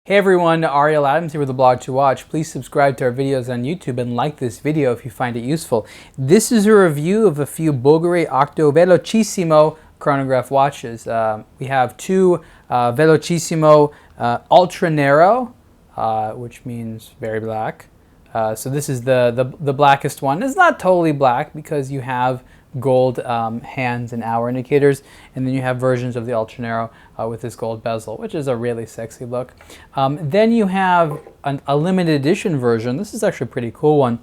Hey everyone, Ariel Adams here with aBlogtoWatch. Please subscribe to our videos on YouTube and like this video if you find it useful. This is a review of a few Bulgari Octo Velocissimo Chronograph watches. We have two Velocissimo Ultra Narrow, which means very black. So this is the blackest one. It's not totally black because you have gold hands and hour indicators, and then you have versions of the ultra narrow with this gold bezel, which is a really sexy look. Then you have a limited edition version. This is actually a pretty cool one.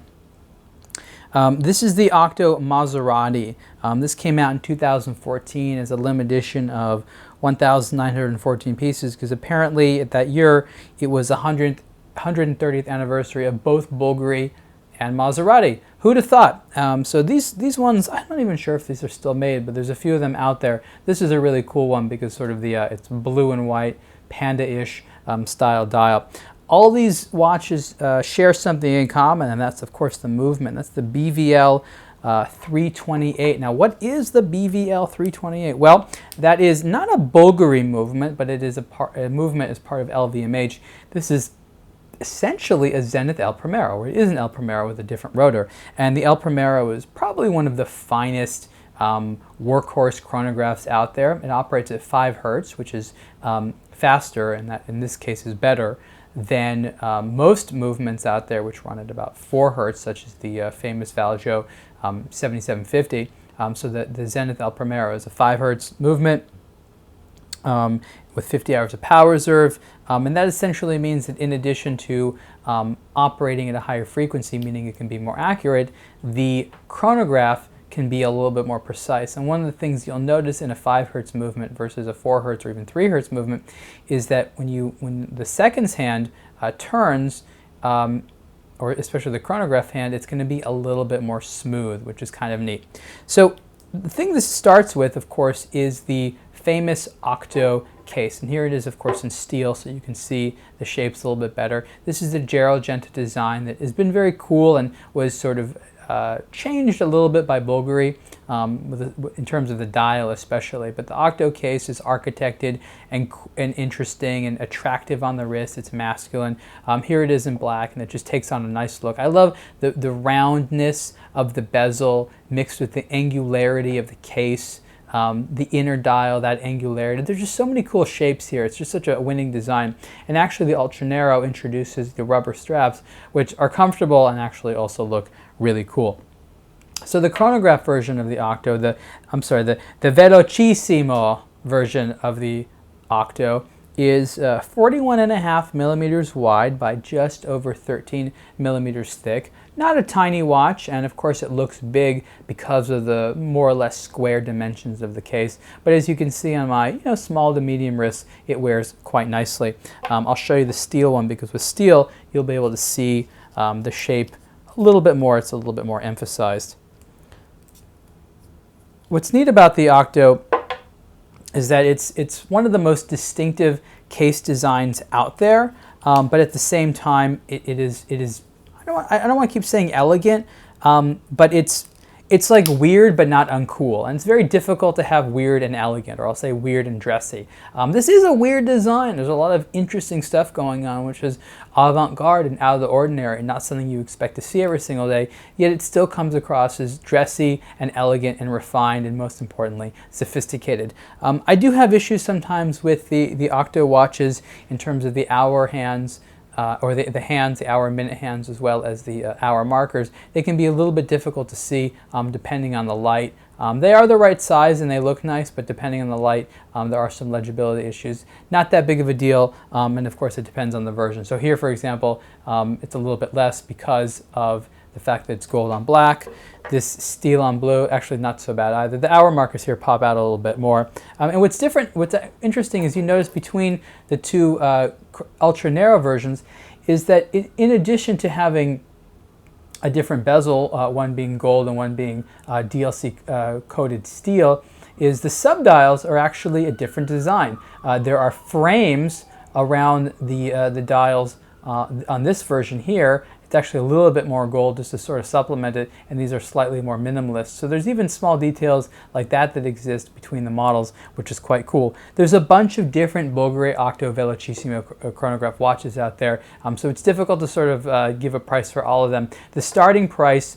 This is the Octo Maserati. This came out in 2014 as a limited edition of 1,914 pieces because apparently at that year it was the 130th anniversary of both Bulgari and Maserati. Who'd have thought? So these ones, I'm not even sure if these are still made, but there's a few of them out there. This is a really cool one because sort of it's blue and white, panda-ish style dial. All these watches share something in common, and that's of course the movement. That's the BVL 328. Now, what is the BVL 328? Well, that is not a Bulgari movement, but it is a movement as part of LVMH. This is essentially a Zenith El Primero, or it is an El Primero with a different rotor. And the El Primero is probably one of the finest workhorse chronographs out there. It operates at 5 Hertz, which is faster, and that in this case is better than most movements out there, which run at about 4 Hertz, such as the famous Valjo 7750. So the Zenith El Primero is a 5 Hertz movement with 50 hours of power reserve, and that essentially means that in addition to operating at a higher frequency, meaning it can be more accurate, the chronograph can be a little bit more precise. And one of the things you'll notice in a 5 Hertz movement versus a 4 Hertz or even 3 Hertz movement is that when the seconds hand turns, or especially the chronograph hand, it's going to be a little bit more smooth, which is kind of neat. So the thing this starts with, of course, is the famous Octo Case. And here it is, of course, in steel, so you can see the shapes a little bit better. This is the Gerald Genta design that has been very cool and was sort of changed a little bit by Bulgari in terms of the dial especially. But the Octo Case is architected and interesting and attractive on the wrist. It's masculine. Here it is in black, and it just takes on a nice look. I love the roundness of the bezel mixed with the angularity of the case. The inner dial, that angularity. There's just so many cool shapes here. It's just such a winning design. And actually the Ultra Narrow introduces the rubber straps, which are comfortable and actually also look really cool. So the chronograph version of the Octo, the Velocissimo version of the Octo is 41.5 millimeters wide by just over 13 millimeters thick. Not a tiny watch, and of course it looks big because of the more or less square dimensions of the case. But as you can see on my small to medium wrist, it wears quite nicely. I'll show you the steel one because with steel you'll be able to see the shape a little bit more. It's a little bit more emphasized. What's neat about the Octo is that it's one of the most distinctive case designs out there, but at the same time it is I don't want to keep saying elegant, but it's like weird but not uncool, and it's very difficult to have weird and elegant, or I'll say weird and dressy. This is a weird design. There's a lot of interesting stuff going on, which is avant-garde and out of the ordinary, and not something you expect to see every single day, yet it still comes across as dressy and elegant and refined, and most importantly, sophisticated. I do have issues sometimes with the Octo watches in terms of the hour hands, or the hands, the hour and minute hands, as well as the hour markers. They can be a little bit difficult to see depending on the light. They are the right size and they look nice, but depending on the light, there are some legibility issues. Not that big of a deal, and of course it depends on the version. So here, for example, it's a little bit less because of the fact that it's gold on black. This steel on blue, actually not so bad either. The hour markers here pop out a little bit more. And what's interesting is you notice between the two ultra narrow versions is that in addition to having a different bezel, one being gold and one being DLC coated steel, is the subdials are actually a different design. There are frames around the dials on this version here. It's actually a little bit more gold just to sort of supplement it, and these are slightly more minimalist. So there's even small details like that that exist between the models, which is quite cool. There's a bunch of different Bulgari Octo Velocissimo Chronograph watches out there, so it's difficult to sort of give a price for all of them. The starting price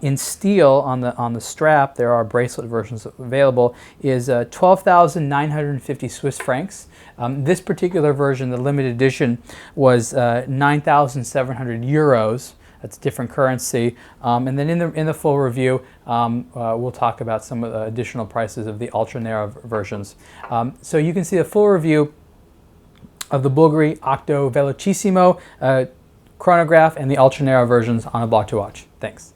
in steel on the strap, there are bracelet versions available, is 12,950 Swiss francs. This particular version, the limited edition, was 9,700 euros. That's different currency. And then in the full review, we'll talk about some of the additional prices of the ultra narrow versions. So you can see a full review of the Bulgari Octo Velocissimo Chronograph and the ultra narrow versions on aBlogtoWatch. Thanks.